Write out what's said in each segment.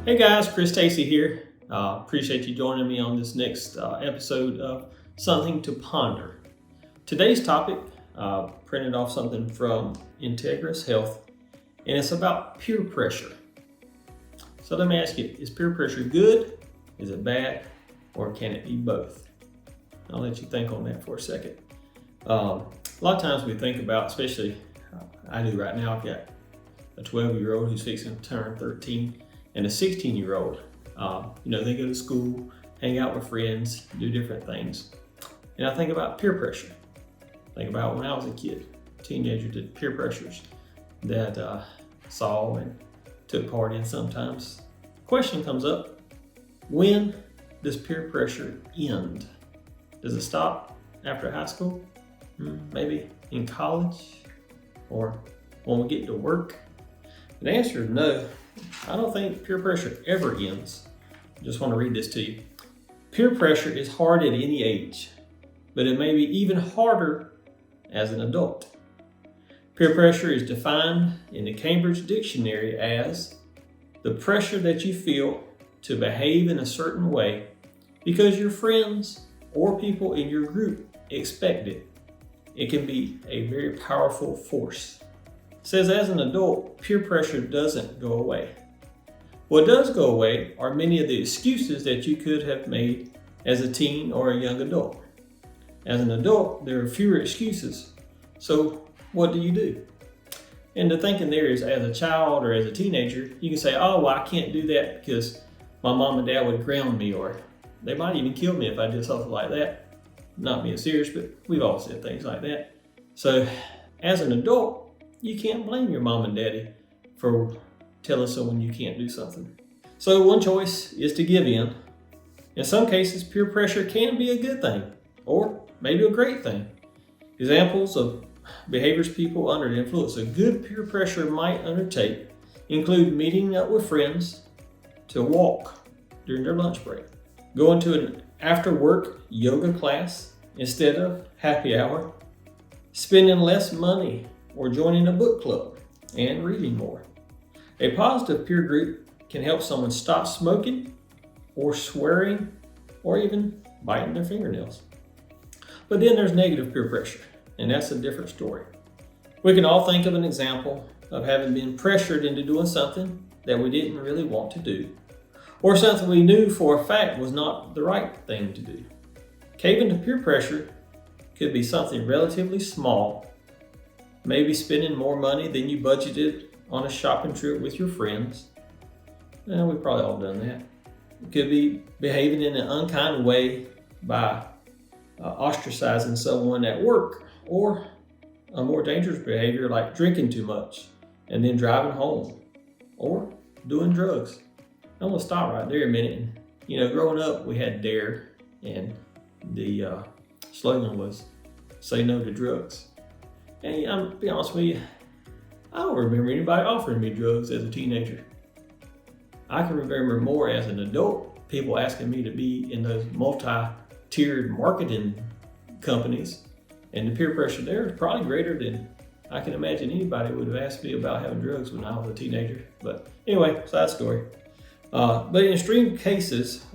Hey guys, Chris Stacy here. Appreciate you joining me on this next episode of Something to Ponder. Today's topic, printed off something from Integris Health, and it's about peer pressure. So let me ask you, is peer pressure good, is it bad, or can it be both? I'll let you think on that for a second. A lot of times we think about, especially I do right now, I've got a 12-year-old who's fixing to turn 13 and a 16-year-old. They go to school, hang out with friends, do different things. And I think about peer pressure. Think about when I was a kid, teenager, the peer pressures that saw and took part in sometimes. Question comes up, when does peer pressure end? Does it stop after high school? Maybe in college? Or when we get to work? And the answer is no. I don't think peer pressure ever ends. I just want to read this to you. Peer pressure is hard at any age, but it may be even harder as an adult. Peer pressure is defined in the Cambridge Dictionary as the pressure that you feel to behave in a certain way because your friends or people in your group expect it. It can be a very powerful force. It says as an adult, peer pressure doesn't go away. What does go away are many of the excuses that you could have made as a teen or a young adult. As an adult, there are fewer excuses. So what do you do? And the thinking there is, as a child or as a teenager, you can say, oh, well, I can't do that because my mom and dad would ground me, or they might even kill me if I did something like that. Not being serious, but we've all said things like that. So as an adult, you can't blame your mom and daddy for telling someone you can't do something. So one choice is to give in. In some cases, peer pressure can be a good thing, or maybe a great thing. Examples of behaviors people under the influence of good peer pressure might undertake include meeting up with friends to walk during their lunch break, going to an after-work yoga class instead of happy hour, spending less money or joining a book club and reading more. A positive peer group can help someone stop smoking or swearing or even biting their fingernails. But then there's negative peer pressure, and that's a different story. We can all think of an example of having been pressured into doing something that we didn't really want to do, or something we knew for a fact was not the right thing to do. Caving to peer pressure could be something relatively small, maybe spending more money than you budgeted on a shopping trip with your friends. We've probably all done that. It could be behaving in an unkind way by ostracizing someone at work, or a more dangerous behavior like drinking too much and then driving home, or doing drugs. I'm gonna stop right there a minute. Growing up, we had DARE, and the slogan was "Say no to drugs." And I'm be honest with you, I don't remember anybody offering me drugs as a teenager. I can remember more as an adult, people asking me to be in those multi-tiered marketing companies, and the peer pressure there is probably greater than I can imagine anybody would have asked me about having drugs when I was a teenager. But anyway, side story. But in extreme cases,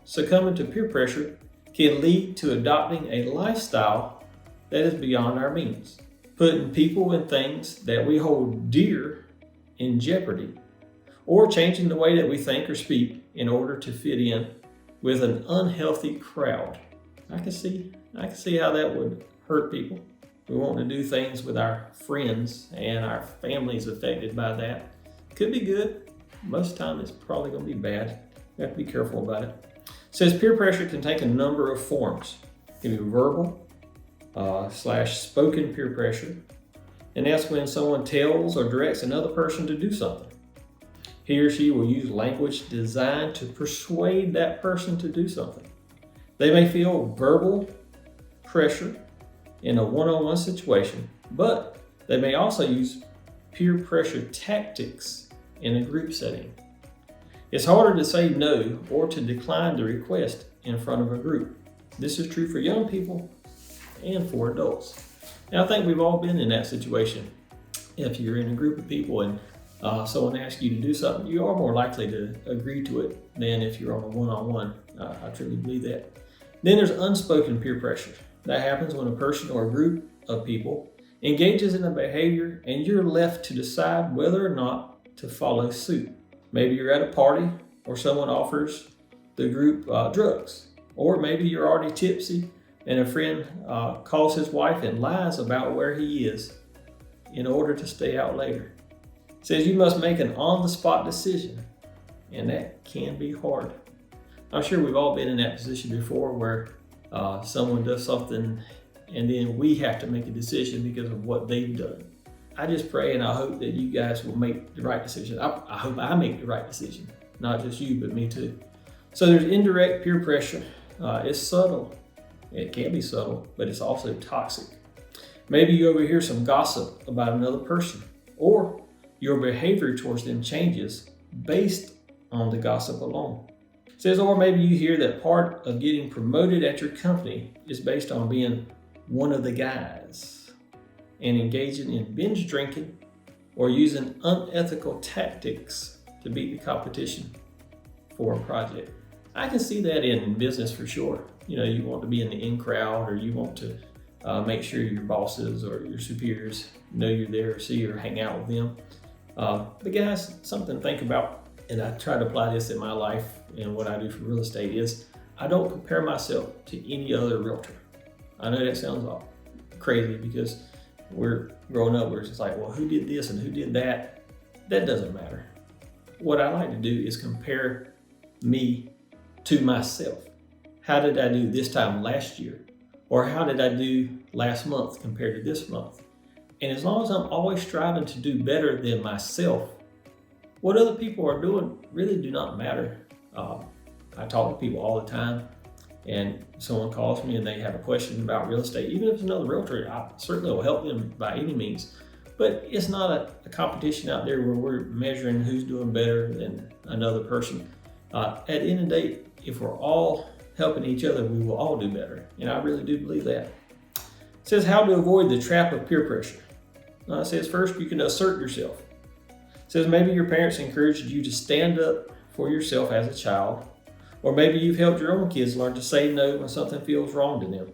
succumbing to peer pressure can lead to adopting a lifestyle that is beyond our means, putting people and things that we hold dear in jeopardy, or changing the way that we think or speak in order to fit in with an unhealthy crowd. I can see how that would hurt people. We want to do things with our friends and our families affected by that. Could be good. Most of the time it's probably going to be bad. You have to be careful about it. It says peer pressure can take a number of forms. It can be verbal, / spoken peer pressure, and that's when someone tells or directs another person to do something. He or she will use language designed to persuade that person to do something. They may feel verbal pressure in a one-on-one situation, but they may also use peer pressure tactics in a group setting. It's harder to say no or to decline the request in front of a group. This is true for young people and for adults. And I think we've all been in that situation. If you're in a group of people and someone asks you to do something, you are more likely to agree to it than if you're on a one-on-one. I truly believe that. Then there's unspoken peer pressure. That happens when a person or a group of people engages in a behavior and you're left to decide whether or not to follow suit. Maybe you're at a party or someone offers the group drugs, or maybe you're already tipsy and a friend calls his wife and lies about where he is in order to stay out later. It says you must make an on-the-spot decision, and that can be hard. I'm sure we've all been in that position before where someone does something and then we have to make a decision because of what they've done. I just pray and I hope that you guys will make the right decision. I hope I make the right decision, not just you, but me too. So there's indirect peer pressure. It's subtle. It can be subtle, but it's also toxic. Maybe you overhear some gossip about another person, or your behavior towards them changes based on the gossip alone. It says, or maybe you hear that part of getting promoted at your company is based on being one of the guys and engaging in binge drinking or using unethical tactics to beat the competition for a project. I can see that in business for sure. You know, you want to be in the in crowd, or you want to make sure your bosses or your superiors know you're there, or see or hang out with them. But guys, something to think about, and I try to apply this in my life and what I do for real estate, is I don't compare myself to any other realtor. I know that sounds crazy because we're growing up where it's just like, well, who did this and who did that? That doesn't matter. What I like to do is compare me to myself. How did I do this time last year? Or how did I do last month compared to this month? And as long as I'm always striving to do better than myself, what other people are doing really do not matter. I talk to people all the time, and someone calls me and they have a question about real estate. Even if it's another realtor, I certainly will help them by any means. But it's not a competition out there where we're measuring who's doing better than another person. At the end of the day, if we're all helping each other, we will all do better. And I really do believe that. It says how to avoid the trap of peer pressure. It says first, you can assert yourself. It says maybe your parents encouraged you to stand up for yourself as a child, or maybe you've helped your own kids learn to say no when something feels wrong to them.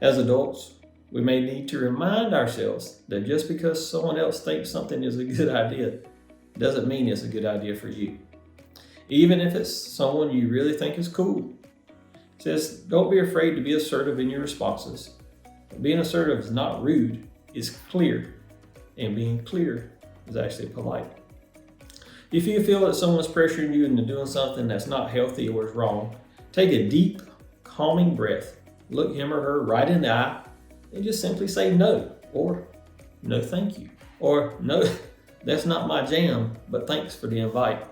As adults, we may need to remind ourselves that just because someone else thinks something is a good idea doesn't mean it's a good idea for you. Even if it's someone you really think is cool. It says, don't be afraid to be assertive in your responses. Being assertive is not rude, it's clear. And being clear is actually polite. If you feel that someone's pressuring you into doing something that's not healthy or is wrong, take a deep, calming breath, look him or her right in the eye, and just simply say no, or no thank you, or no, that's not my jam, but thanks for the invite.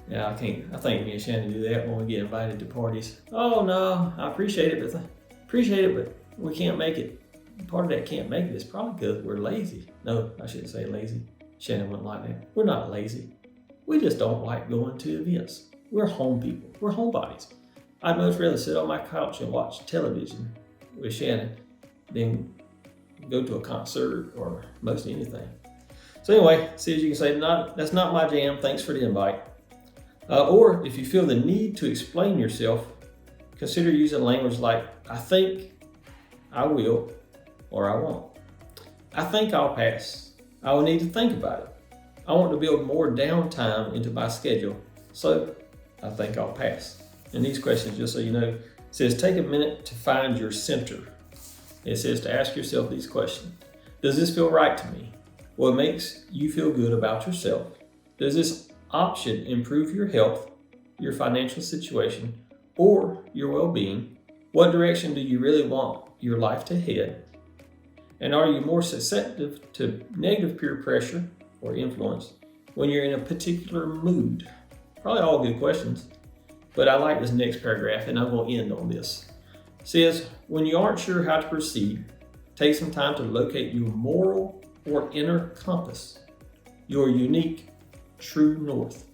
Yeah, I think me and Shannon do that when we get invited to parties. Oh no, I appreciate it, but we can't make it. Part of that can't make it is probably because we're lazy. No, I shouldn't say lazy. Shannon wouldn't like that. We're not lazy. We just don't like going to events. We're home people. We're homebodies. I'd much rather sit on my couch and watch television with Shannon than go to a concert or most anything. So anyway, see, as you can say, that's not my jam. Thanks for the invite. Or if you feel the need to explain yourself, consider using language like, I think, I will, or I won't. I think I'll pass. I will need to think about it. I want to build more downtime into my schedule, so I think I'll pass. And these questions, just so you know, it says take a minute to find your center. It says to ask yourself these questions. Does this feel right to me? What makes you feel good about yourself? Does this option improve your health, your financial situation, or your well-being? What direction do you really want your life to head? And are you more susceptible to negative peer pressure or influence when you're in a particular mood? Probably all good questions, but I like this next paragraph and I'm going to end on this. It says, when you aren't sure how to proceed, take some time to locate your moral or inner compass, your unique true north.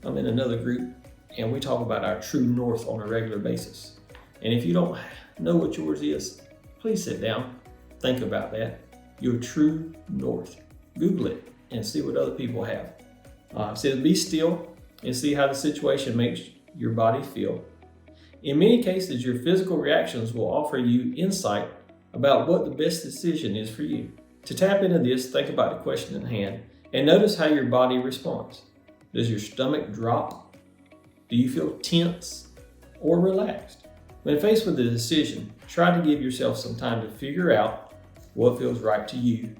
I'm in another group and we talk about our true north on a regular basis. And if you don't know what yours is, please sit down, think about that. Your true north. Google it and see what other people have. It says, be still and see how the situation makes your body feel. In many cases, your physical reactions will offer you insight about what the best decision is for you. To tap into this, think about the question in hand and notice how your body responds. Does your stomach drop? Do you feel tense or relaxed? When faced with a decision, try to give yourself some time to figure out what feels right to you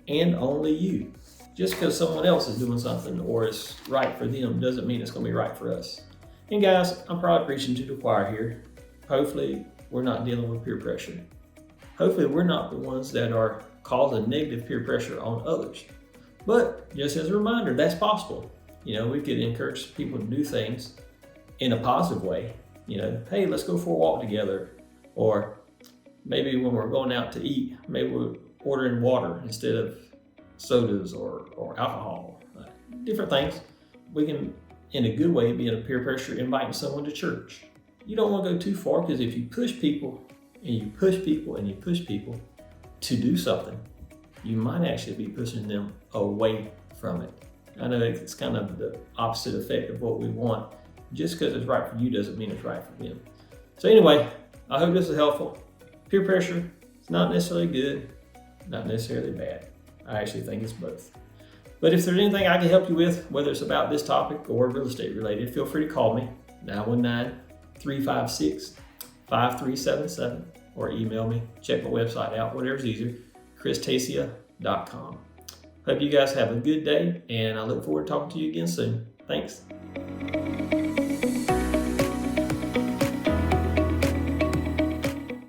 and only you. Just because someone else is doing something or it's right for them doesn't mean it's going to be right for us. And guys, I'm probably preaching to the choir here. Hopefully, we're not dealing with peer pressure. Hopefully, we're not the ones that are causing negative peer pressure on others. But just as a reminder, that's possible. We could encourage people to do things in a positive way. Hey, let's go for a walk together. Or maybe when we're going out to eat, maybe we're ordering water instead of sodas or alcohol. Different things. We can, in a good way, be in a peer pressure inviting someone to church. You don't want to go too far, because if you push people and you push people and you push people to do something, you might actually be pushing them away from it. I know it's kind of the opposite effect of what we want. Just because it's right for you doesn't mean it's right for them. So anyway, I hope this is helpful. Peer pressure is not necessarily good, not necessarily bad. I actually think it's both. But if there's anything I can help you with, whether it's about this topic or real estate related, feel free to call me, 919-356-5377, or email me. Check my website out, whatever's easier, christacia.com. Hope you guys have a good day, and I look forward to talking to you again soon. Thanks.